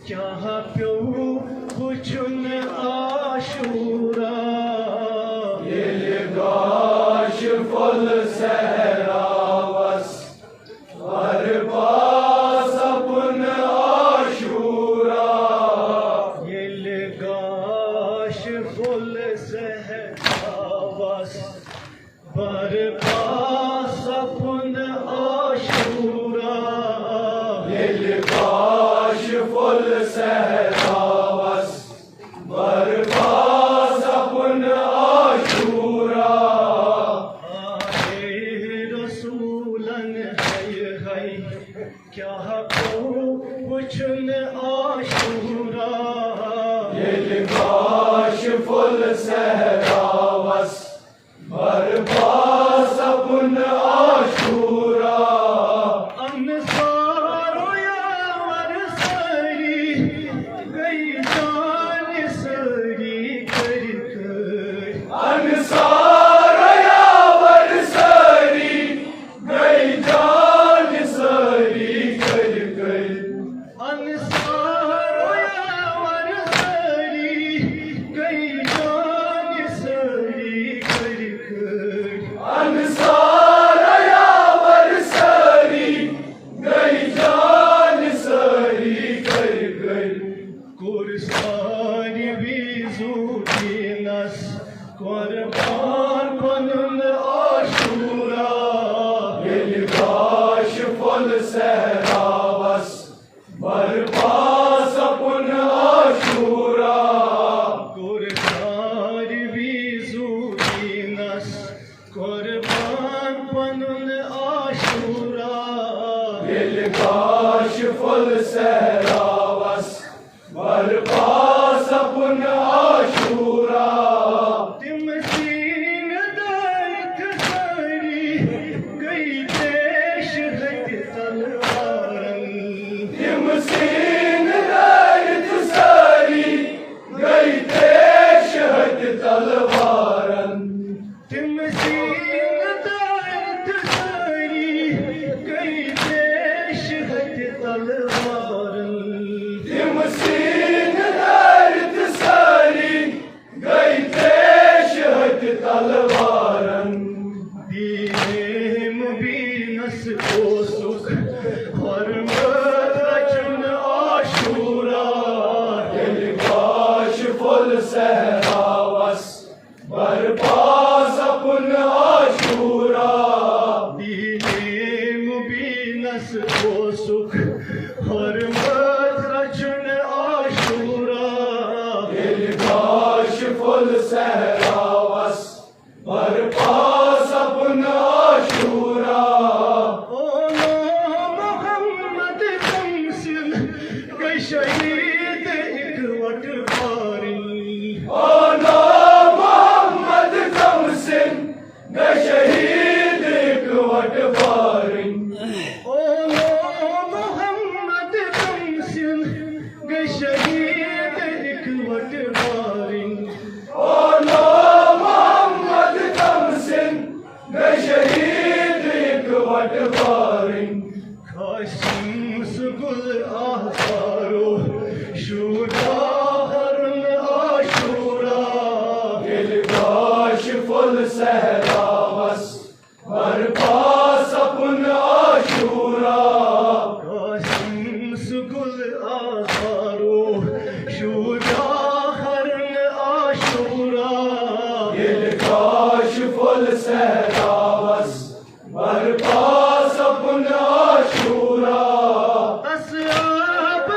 کیا پیو وچن عاشورا ییٚلہِ گاش پھوٚل صحراوس برپا سپُن عاشورا ییٚلہِ گاش پھوٚل صحراوس برپا سپُن عاشورا ییٚلہِ گاش پھوٚل صحراوس برپا سپُن عاشورا رسولن کیا پیو وچن عاشورا ییٚلہِ گاش پھوٚل صحراوس برپا سپُن عاشورا انصارو یاور سٲری گٔے جانہِ سٲری کٔرۍ کٔرۍ انصار یاور سٲری گٔے جانہِ سٲری کٔرۍ کٔرۍ انصارو یاور سٲری گٔے جانہِ سٲری کٔرۍ کٔرۍ انصار یاور سٲری گٔے جانہِ سٲری کٔرۍ کٔرۍ کوٚر ساروی زوٗٹیٖنس قۄربان پنُن عاشورا ییٚلہِ گاش پھوٚل صحراوس برپا سپُن عاشورا کوٚر ساروی زوٗٹیٖنس قۄربان پنُن عاشورا ییٚلہِ گاش پھوٚل صحراوس برپا سپُن عاشورا تِم سیٖنہٕ دٲرِتھ سٲری گٔے دیش ہتہِ تلوارن تِم سیٖنہٕ دٲرِتھ سٲری گٔے دیش ہتہِ تلوارن تِم سیٖنہٕ دٲرِتھ سٲری گٔے دیش ہتہِ تلوارن تِم سیٖنہٕ دٲرِتھ سٲری گٔے دیش ہتہِ تلوارن دیٖنے مُبیٖنس اوسُکھ حۄرمت رچُن عاشورا ییٚلہِ گاش پھوٚل صحراوس برپا سپُن عاشورا دیٖنے مُبیٖنس اوسُکھ حۄرمت رچُن عاشورا ییٚلہِ گاش پھوٚل صحراوس برپا سپُن عاشورا او محمد تمسن گٔے شہیٖد اِکوٹہٕ بارٕنۍ او محمد کمسن گٔے شہیٖد اِکوٹہٕ بارٕنۍ او محمد تمسن گٔے شہیٖد اِکوٹہٕ بارٕنۍ او محمد کمسن گٔے شہیٖد اِکوٹہٕ بارٕنۍ قاسم سُگل آزارو شوٗرا ہرن عاشورا ییٚلہِ گاش پھوٚل صحراوس برپا سپُن عاشورا قاسم سُگل آزارو شوٗرا ہرن عاشورا ییٚلہِ گاش پھوٚل صحراوس برپا سپُن عاشورا اصحاب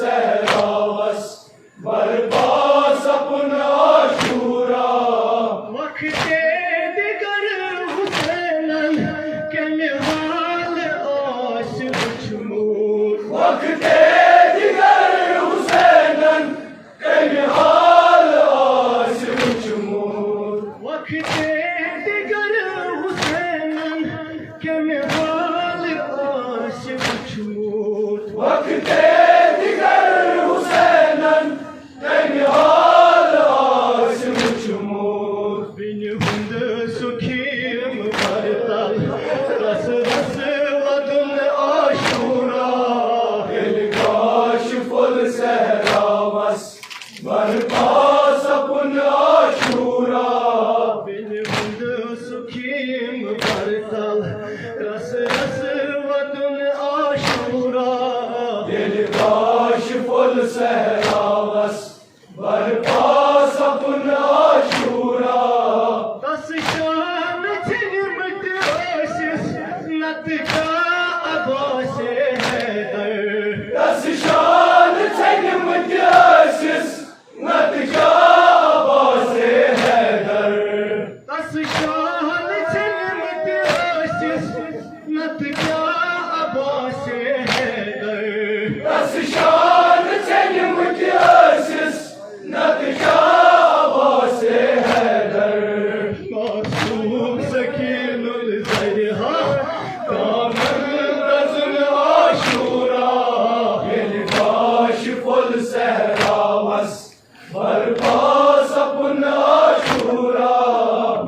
सहरावस बरपास अपन आशूरा वक्ते दिगर हुसैनन के निहाल आश उछमूर वक्ते दिगर हुसैनन के निहाल आश उछमूर वक्ते दिगर हुसैनन के निहाल आश उछमूर वक्ते दिगर हुसैनन के निहाल आश उछमूर बिन हुंद सुखीम बरतल रस रस वदन आशूरा दिलकाश फुल सहरावस बरपास अपन आशूरा बिन हुंद सुखीम बरतल रस रस वदन आशूरा दिलकाश फुल सहरावस बरपास अपन आशूरा तस शान छिलमत आशीष नत का अबासे हैदर दस शान छगमत आशीष नत का आबासे हैदर तस शान छिलमत आशीष नत का अबासे हैदर दस शान छगमत आशीष नत का आबासे हैदर मासूम सकीनुल ज़रिहा दामन रज़्न आशूरा दिलकाश फुल सहरावस बरपास अपन आशूरा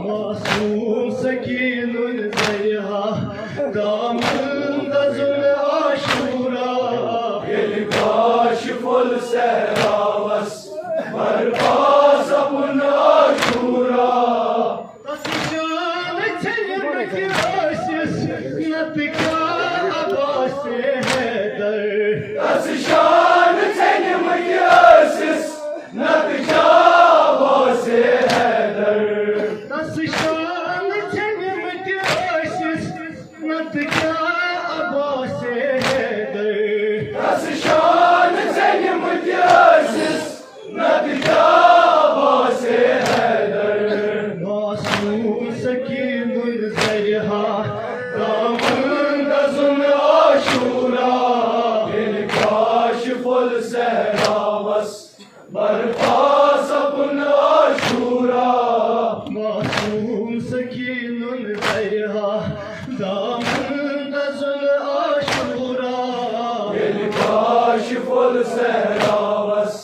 मासूम सकीनुल ज़रिहा दामन रज़्न आशूरा दिलकाश फुल सहरावस बरपास अपन आशूरा तस शान छिलमत आशीष नत का अबासे हैदर दस शान छगमत आशीष नत का आबासे हैदर तस शान छिलमत आशीष नत का अबासे हैदर दस शान छगमत आशीष नत का आबासे हैदर मासूम सकीनुल ज़रिहा दामन रज़्न आशूरा दिलकाश फुल सहरावस बरपास अपन आशूरा मासूम सकीनुल ज़रिहा दामन रज़्न आशूरा दिलकाश फुल सहरावस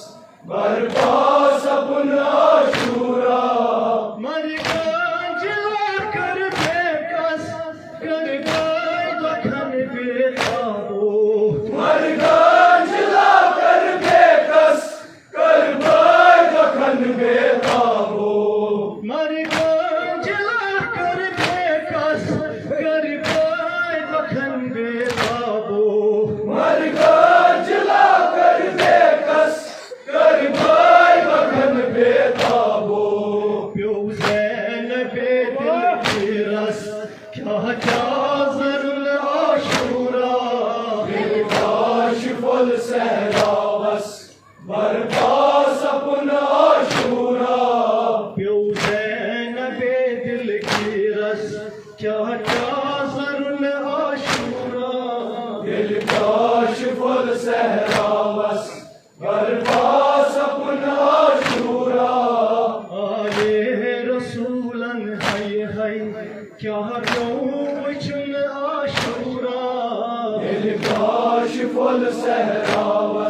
बरपास अपन आशूरा मरगांज लाकर बेकस कर गए दखन बेताबो मरगांज लाकर बेकस कर भाई दखन बेताबो मरगांज लाकर बेकस कर गए दखन बेताबो मरगांज लाकर बेकस कर भाई दखन बेताबो प्यो ज़ैन बेदिल की रस क्या क्या ज़रुल आशूरा दिलकाश फुल सहरावस बरपास अपन आशूरा प्यो ज़ैन बेदिल की रस क्या क्या ज़रुल आशूरा दिलकाश फुल सहरावस बरपास अपन आशूरा आले रसूलन है क्या क्यों चुन आशूरा दिलकाश फुल सहरावस